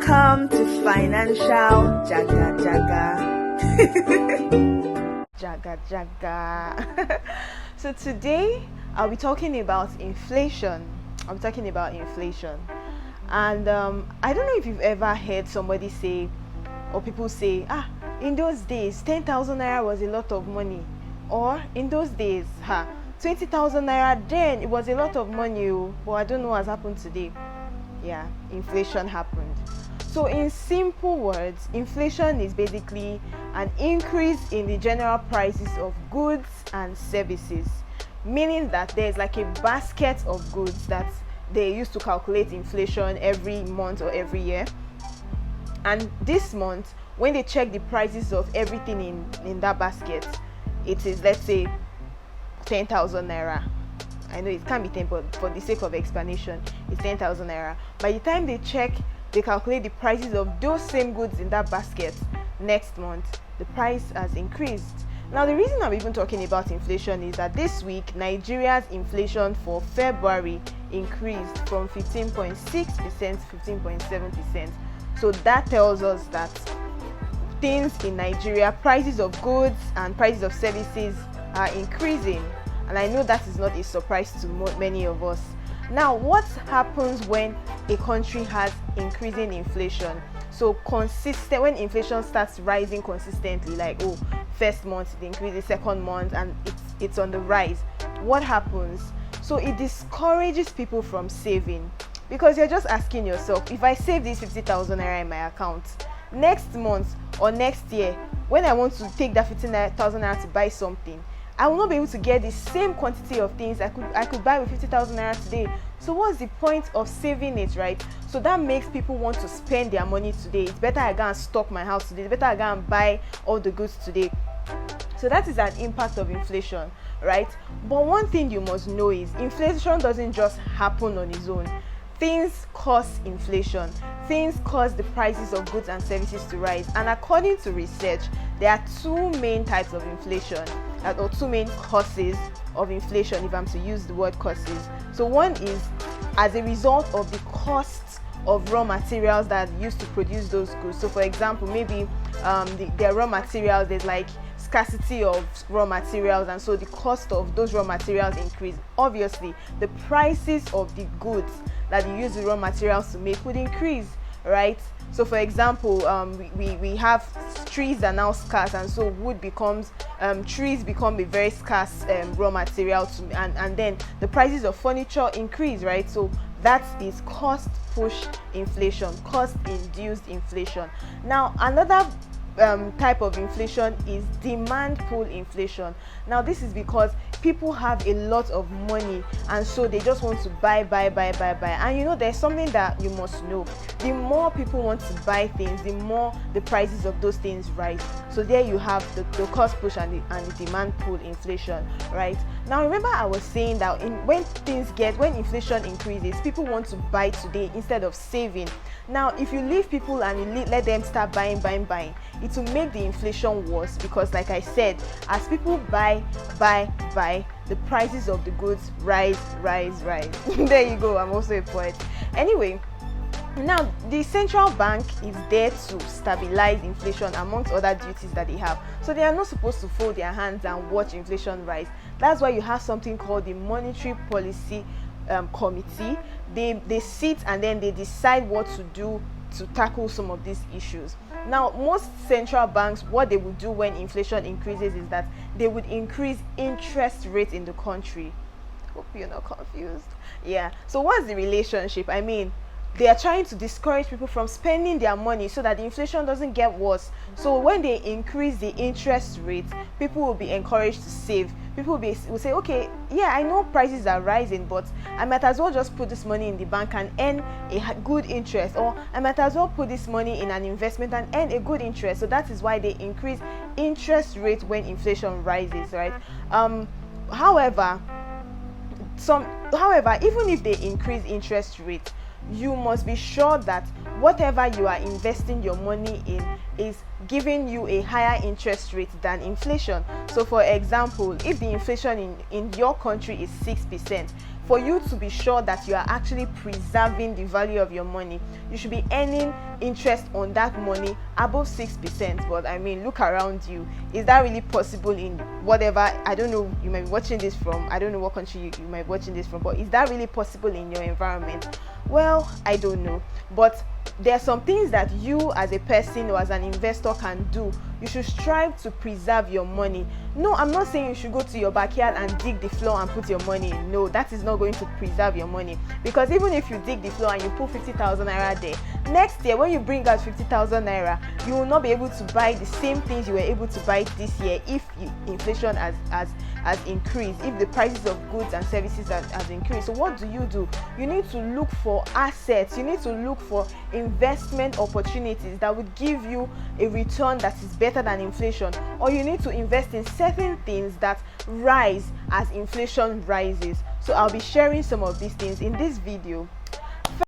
Welcome to Financial Jaga Jaga. Jaga Jaga. So today I'll be talking about inflation. And I don't know if you've ever heard somebody say, or people say, in those days 10,000 naira was a lot of money, or in those days 20,000 naira, then it was a lot of money, but I don't know what's happened today. Yeah, inflation happened. So in simple words, inflation is basically an increase in the general prices of goods and services, meaning that there's like a basket of goods that they used to calculate inflation every month or every year, and this month when they check the prices of everything in that basket, it is, let's say, 10,000 naira. I know it can't be 10, but for the sake of explanation, it's 10,000 naira. By the time they calculate the prices of those same goods in that basket next month, the price has increased. Now, the reason I'm even talking about inflation is that this week, Nigeria's inflation for February increased from 15.6% to 15.7%. So that tells us that things in Nigeria, prices of goods and prices of services are increasing. And I know that is not a surprise to many of us. Now, what happens when a country has increasing inflation? So when inflation starts rising consistently, like first month it increases, second month, and it's on the rise, what happens? So it discourages people from saving, because you're just asking yourself, if I save this 50,000 naira in my account, next month or next year, when I want to take that 15,000 naira to buy something, I will not be able to get the same quantity of things I could buy with 50,000 naira today. So what's the point of saving it, right? So that makes people want to spend their money today. It's better I go and stock my house today. It's better I go and buy all the goods today. So that is an impact of inflation, right? But one thing you must know is inflation doesn't just happen on its own. Things cause inflation. Things cause the prices of goods and services to rise. And according to research, there are two main types of inflation, or two main causes of inflation, if I'm to use the word causes. So one is as a result of the costs of raw materials that are used to produce those goods. So for example, maybe their raw materials, there's like scarcity of raw materials, and so the cost of those raw materials increase. Obviously, the prices of the goods that you use the raw materials to make would increase, right? So for example, we have trees are now scarce, and so trees become a very scarce raw material and then the prices of furniture increase, right? So that is cost push inflation, cost induced inflation. Now, another type of inflation is demand pull inflation. Now, this is because people have a lot of money, and so they just want to buy. And there's something that you must know: the more people want to buy things, the more the prices of those things rise. So there you have the cost push and the demand pull inflation, right? Now, remember I was saying that when inflation increases, people want to buy today instead of saving. Now, if you leave people and you let them start buying, it will make the inflation worse, because like I said, as people buy, the prices of the goods rise. There you go, I'm also a poet. Anyway, now the central bank is there to stabilize inflation amongst other duties that they have. So they are not supposed to fold their hands and watch inflation rise. That's why you have something called the Monetary Policy Committee. They sit and then they decide what to do to tackle some of these issues. Now, most central banks, what they would do when inflation increases is that they would increase interest rate in the country. Hope you're not confused. Yeah. So what's the relationship? I mean, they are trying to discourage people from spending their money so that the inflation doesn't get worse. So when they increase the interest rate, people will be encouraged to save. People will say, okay, yeah, I know prices are rising, but I might as well just put this money in the bank and earn a good interest, or I might as well put this money in an investment and earn a good interest. So that is why they increase interest rate when inflation rises, right? However, even if they increase interest rate, you must be sure that whatever you are investing your money in is giving you a higher interest rate than inflation. So for example, if the inflation in your country is 6%, for you to be sure that you are actually preserving the value of your money, you should be earning interest on that money above 6%. But I mean, look around you. Is that really possible in whatever, I don't know, you might be watching this from, I don't know what country you might be watching this from, but is that really possible in your environment? Well, I don't know. But there are some things that you as a person or as an investor can do. You should strive to preserve your money. No, I'm not saying you should go to your backyard and dig the floor and put your money in. No, that is not going to preserve your money, because even if you dig the floor and you put 50,000 naira there, next year when you bring out 50,000 naira, you will not be able to buy the same things you were able to buy this year if inflation has increased, if the prices of goods and services has increased. So what do? You need to look for assets. You need to look for investment opportunities that would give you a return that is better than inflation, or you need to invest in certain things that rise as inflation rises. So I'll be sharing some of these things in this video.